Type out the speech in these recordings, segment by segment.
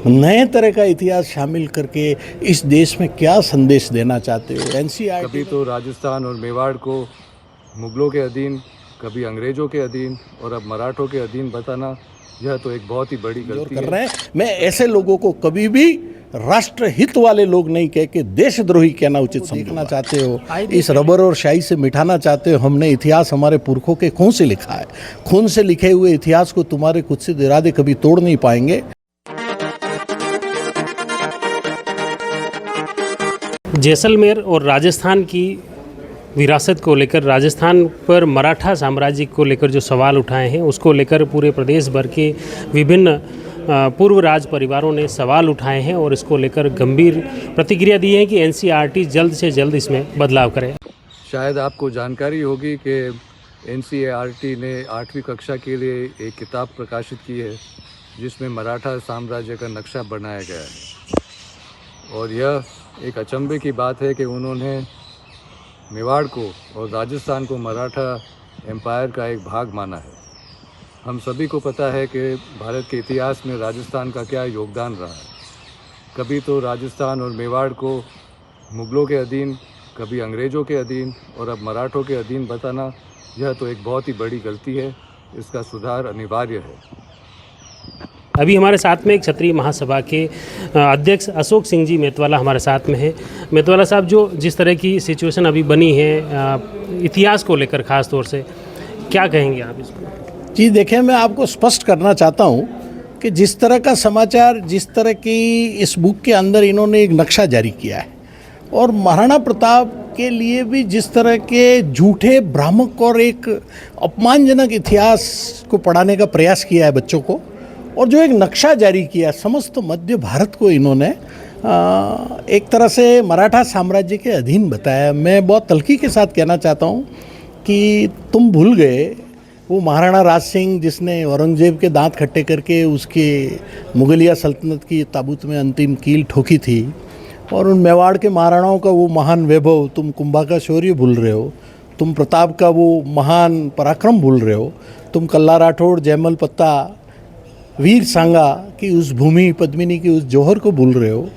नए तरह का इतिहास शामिल करके इस देश में क्या संदेश देना चाहते हो? एनसीईआरटी कभी तो राजस्थान और मेवाड़ को मुगलों के अधीन, कभी अंग्रेज़ों के अधीन और अब मराठों के अधीन बताना, यह तो एक बहुत ही बड़ी गलती कर है। रहे हैं। मैं ऐसे लोगों को कभी भी राष्ट्र हित वाले लोग नहीं कह के देशद्रोही कहना उचित समझना चाहते हो। इस रबर और शाही से मिटाना चाहते हो। हमने इतिहास हमारे पुरखों के खून से लिखा है। खून से लिखे हुए इतिहास को तुम्हारे कुत्सित इरादे कभी तोड़ नहीं पाएंगे। जैसलमेर और राजस्थान की विरासत को लेकर, राजस्थान पर मराठा साम्राज्य को लेकर जो सवाल उठाए हैं, उसको लेकर पूरे प्रदेश भर के विभिन्न पूर्व राज परिवारों ने सवाल उठाए हैं और इसको लेकर गंभीर प्रतिक्रिया दी है कि एनसीईआरटी जल्द से जल्द इसमें बदलाव करे। शायद आपको जानकारी होगी कि एनसीईआरटी ने 8वीं कक्षा के लिए एक किताब प्रकाशित की है जिसमें मराठा साम्राज्य का नक्शा बनाया गया है। और यह एक अचंभे की बात है कि उन्होंने मेवाड़ को और राजस्थान को मराठा एम्पायर का एक भाग माना है। हम सभी को पता है कि भारत के इतिहास में राजस्थान का क्या योगदान रहा है। कभी तो राजस्थान और मेवाड़ को मुगलों के अधीन, कभी अंग्रेज़ों के अधीन और अब मराठों के अधीन बताना, यह तो एक बहुत ही बड़ी गलती है। इसका सुधार अनिवार्य है। अभी हमारे साथ में एक क्षत्रिय महासभा के अध्यक्ष अशोक सिंह जी मेतवाला हमारे साथ में है। मेतवाला साहब, जो जिस तरह की सिचुएशन अभी बनी है इतिहास को लेकर ख़ास तौर से, क्या कहेंगे आप इसको? जी देखिए, मैं आपको स्पष्ट करना चाहता हूँ कि जिस तरह का समाचार, जिस तरह की इस बुक के अंदर इन्होंने एक नक्शा जारी किया है और महाराणा प्रताप के लिए भी जिस तरह के झूठे, भ्रामक और एक अपमानजनक इतिहास को पढ़ाने का प्रयास किया है बच्चों को, और जो एक नक्शा जारी किया समस्त मध्य भारत को इन्होंने एक तरह से मराठा साम्राज्य के अधीन बताया। मैं बहुत तल्खी के साथ कहना चाहता हूँ कि तुम भूल गए वो महाराणा राज सिंह जिसने औरंगजेब के दांत खट्टे करके उसके मुगलिया सल्तनत की ताबूत में अंतिम कील ठोकी थी, और उन मेवाड़ के महाराणाओं का वो महान वैभव तुम कुंभा का शौर्य भूल रहे हो, तुम प्रताप का वो महान पराक्रम भूल रहे हो, तुम कल्ला राठौड़, जयमल पत्ता, वीर सांगा की उस भूमि, पद्मिनी की उस जौहर को भूल रहे हो।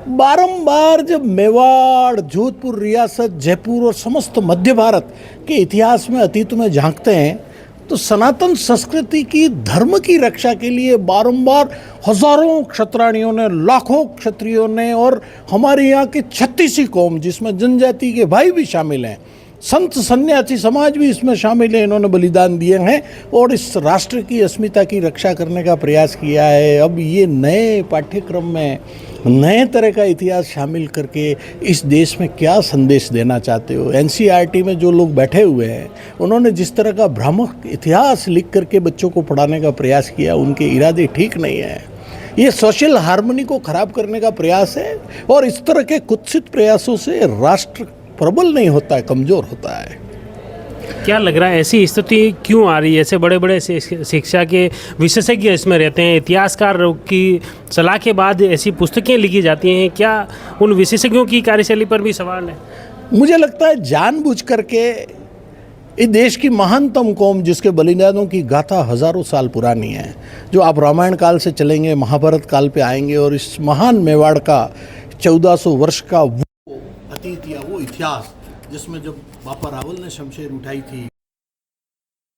बारंबार जब मेवाड़, जोधपुर रियासत, जयपुर और समस्त मध्य भारत के इतिहास में, अतीत में झांकते हैं तो सनातन संस्कृति की, धर्म की रक्षा के लिए बारंबार हजारों क्षत्राणियों ने, लाखों क्षत्रियों ने और हमारे यहाँ के 36 कौम जिसमें जनजाति के भाई भी शामिल हैं, संत सन्यासी समाज भी इसमें शामिल है, इन्होंने बलिदान दिए हैं और इस राष्ट्र की अस्मिता की रक्षा करने का प्रयास किया है। अब ये नए पाठ्यक्रम में नए तरह का इतिहास शामिल करके इस देश में क्या संदेश देना चाहते हो? एनसीईआरटी में जो लोग बैठे हुए हैं उन्होंने जिस तरह का भ्रामक इतिहास लिख करके बच्चों को पढ़ाने का प्रयास किया, उनके इरादे ठीक नहीं है। ये सोशल हार्मनी को खराब करने का प्रयास है और इस तरह के कुत्सित प्रयासों से राष्ट्र प्रबल नहीं होता है, कमज़ोर होता है। क्या लग रहा है ऐसी स्थिति क्यों आ रही है? ऐसे बड़े बड़े शिक्षा के विशेषज्ञ इसमें रहते हैं, इतिहासकार की सलाह के बाद ऐसी पुस्तकें लिखी जाती हैं, क्या उन विशेषज्ञों की कार्यशैली पर भी सवाल है? मुझे लगता है जानबूझ करके इस देश की महानतम कौम जिसके बलिदानों की गाथा हजारों साल पुरानी है, जो आप रामायण काल से चलेंगे, महाभारत काल पे आएंगे और इस महान मेवाड़ का 1400 वर्ष का वो अतीत या वो इतिहास जिसमें जब बापा रावल ने शमशीर उठाई थी,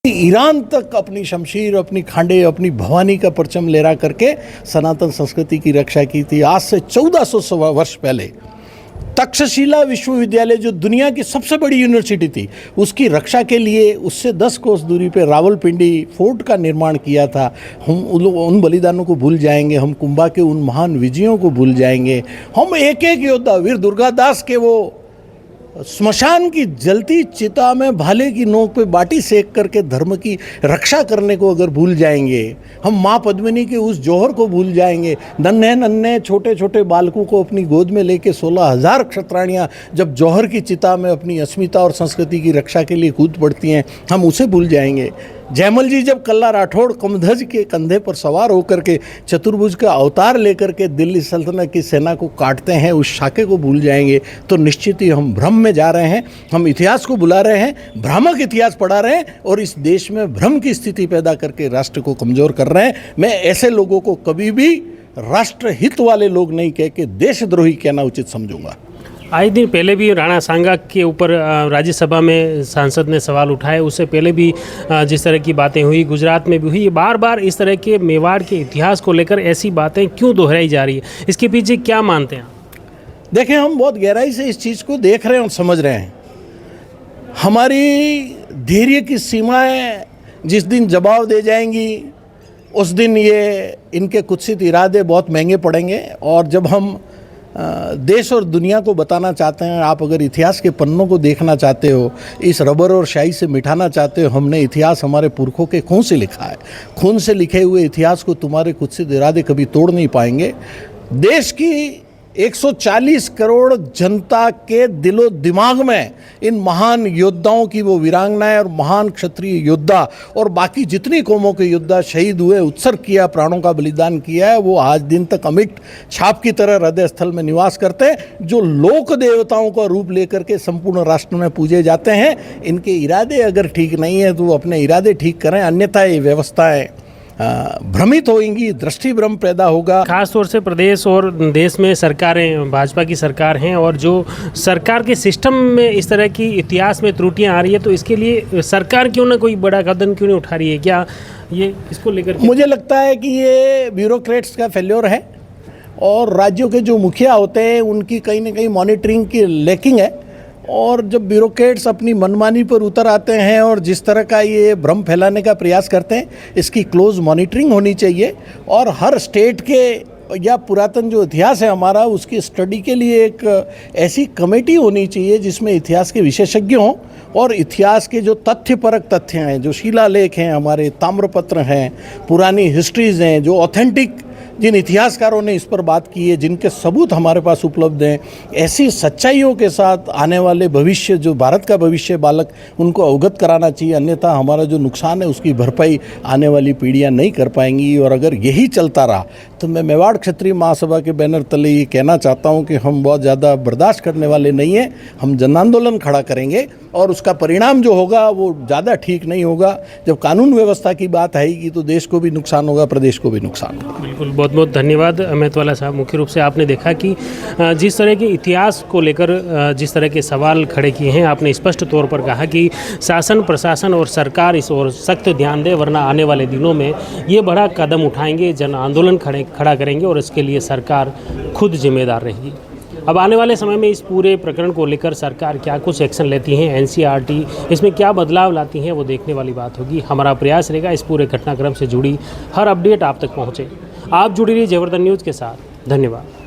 ईरान तक अपनी शमशीर, अपनी खांडे, अपनी भवानी का परचम लहरा करके सनातन संस्कृति की रक्षा की थी। आज से 1400 वर्ष पहले तक्षशिला विश्वविद्यालय, जो दुनिया की सबसे बड़ी यूनिवर्सिटी थी, उसकी रक्षा के लिए उससे 10 कोस दूरी पे रावलपिंडी फोर्ट का निर्माण किया था। हम उन बलिदानों को भूल जाएंगे, हम कुंभा के उन महान विजयों को भूल जाएंगे, हम एक एक योद्धा, वीर दुर्गादास के वो स्मशान की जलती चिता में भाले की नोक पे बाटी सेक करके धर्म की रक्षा करने को अगर भूल जाएंगे, हम माँ पद्मिनी के उस जौहर को भूल जाएंगे, नन्हे नन्हे छोटे छोटे बालकों को अपनी गोद में लेके 16,000 क्षत्राणियाँ जब जौहर की चिता में अपनी अस्मिता और संस्कृति की रक्षा के लिए कूद पड़ती हैं, हम उसे भूल जाएंगे। जयमल जी जब कल्ला राठौड़ कमध्वज के कंधे पर सवार होकर के चतुर्भुज का अवतार लेकर के दिल्ली सल्तनत की सेना को काटते हैं, उस शाके को भूल जाएंगे तो निश्चित ही हम भ्रम में जा रहे हैं, हम इतिहास को बुला रहे हैं, भ्रामक इतिहास पढ़ा रहे हैं और इस देश में भ्रम की स्थिति पैदा करके राष्ट्र को कमज़ोर कर रहे हैं। मैं ऐसे लोगों को कभी भी राष्ट्र हित वाले लोग नहीं कह के देशद्रोही कहना उचित समझूंगा। आए दिन पहले भी राणा सांगा के ऊपर राज्यसभा में सांसद ने सवाल उठाए, उससे पहले भी जिस तरह की बातें हुई, गुजरात में भी हुई। बार बार इस तरह के मेवाड़ के इतिहास को लेकर ऐसी बातें क्यों दोहराई जा रही है, इसके पीछे क्या मानते हैं आप? देखें, हम बहुत गहराई से इस चीज़ को देख रहे हैं और समझ रहे हैं। हमारी धैर्य की सीमाएं जिस दिन जवाब दे जाएंगी उस दिन ये इनके कुत्सित इरादे बहुत महंगे पड़ेंगे। और जब हम देश और दुनिया को बताना चाहते हैं, आप अगर इतिहास के पन्नों को देखना चाहते हो, इस रबर और स्याही से मिटाना चाहते हो, हमने इतिहास हमारे पुरखों के खून से लिखा है। खून से लिखे हुए इतिहास को तुम्हारे कुत्सित इरादे कभी तोड़ नहीं पाएंगे। देश की 140 करोड़ जनता के दिलो दिमाग में इन महान योद्धाओं की वो वीरांगनाएं और महान क्षत्रिय योद्धा और बाकी जितनी कौमों के योद्धा शहीद हुए, उत्सर्ग किया, प्राणों का बलिदान किया है, वो आज दिन तक अमिट छाप की तरह हृदय स्थल में निवास करते हैं, जो लोक देवताओं का रूप लेकर के संपूर्ण राष्ट्र में पूजे जाते हैं। इनके इरादे अगर ठीक नहीं है तो वो अपने इरादे ठीक करें, अन्यथा ये व्यवस्थाएं भ्रमित होंगी, दृष्टि भ्रम पैदा होगा। खास तौर से प्रदेश और देश में सरकारें भाजपा की सरकार हैं और जो सरकार के सिस्टम में इस तरह की इतिहास में त्रुटियां आ रही है, तो इसके लिए सरकार क्यों ना कोई बड़ा कदम क्यों नहीं उठा रही है? क्या ये इसको लेकर मुझे लगता है कि ये ब्यूरोक्रेट्स का फेल्योर है और राज्यों के जो मुखिया होते हैं उनकी कहीं ना कहीं मॉनिटरिंग की लैकिंग है। और जब ब्यूरोक्रेट्स अपनी मनमानी पर उतर आते हैं और जिस तरह का ये भ्रम फैलाने का प्रयास करते हैं, इसकी क्लोज मॉनिटरिंग होनी चाहिए। और हर स्टेट के या पुरातन जो इतिहास है हमारा, उसकी स्टडी के लिए एक ऐसी कमेटी होनी चाहिए जिसमें इतिहास के विशेषज्ञ हों और इतिहास के जो तथ्यपरक तथ्य हैं, जो शिलालेख हैं, हमारे ताम्रपत्र हैं, पुरानी हिस्ट्रीज़ हैं, जो ऑथेंटिक जिन इतिहासकारों ने इस पर बात की है, जिनके सबूत हमारे पास उपलब्ध हैं, ऐसी सच्चाइयों के साथ आने वाले भविष्य, जो भारत का भविष्य बालक, उनको अवगत कराना चाहिए। अन्यथा हमारा जो नुकसान है उसकी भरपाई आने वाली पीढ़ियां नहीं कर पाएंगी। और अगर यही चलता रहा तो मैं मेवाड़ क्षत्रिय महासभा के बैनर तले ये कहना चाहता हूं कि हम बहुत ज़्यादा बर्दाश्त करने वाले नहीं हैं। हम जन आंदोलन खड़ा करेंगे और उसका परिणाम जो होगा वो ज़्यादा ठीक नहीं होगा। जब कानून व्यवस्था की बात आएगी तो देश को भी नुकसान होगा, प्रदेश को भी नुकसान होगा। बिल्कुल, बहुत बहुत धन्यवाद अमित वाला साहब। मुख्य रूप से आपने देखा कि जिस तरह के इतिहास को लेकर जिस तरह के सवाल खड़े किए हैं, आपने स्पष्ट तौर पर कहा कि शासन, प्रशासन और सरकार इस ओर सख्त ध्यान दे, वरना आने वाले दिनों में ये बड़ा कदम उठाएंगे, जन आंदोलन खड़ा करेंगे और इसके लिए सरकार खुद जिम्मेदार रहेगी। अब आने वाले समय में इस पूरे प्रकरण को लेकर सरकार क्या कुछ एक्शन लेती है, एनसीईआरटी इसमें क्या बदलाव लाती है, वो देखने वाली बात होगी। हमारा प्रयास रहेगा इस पूरे घटनाक्रम से जुड़ी हर अपडेट आप तक पहुँचे। आप जुड़ी रहिए जयवर्धन न्यूज़ के साथ। धन्यवाद।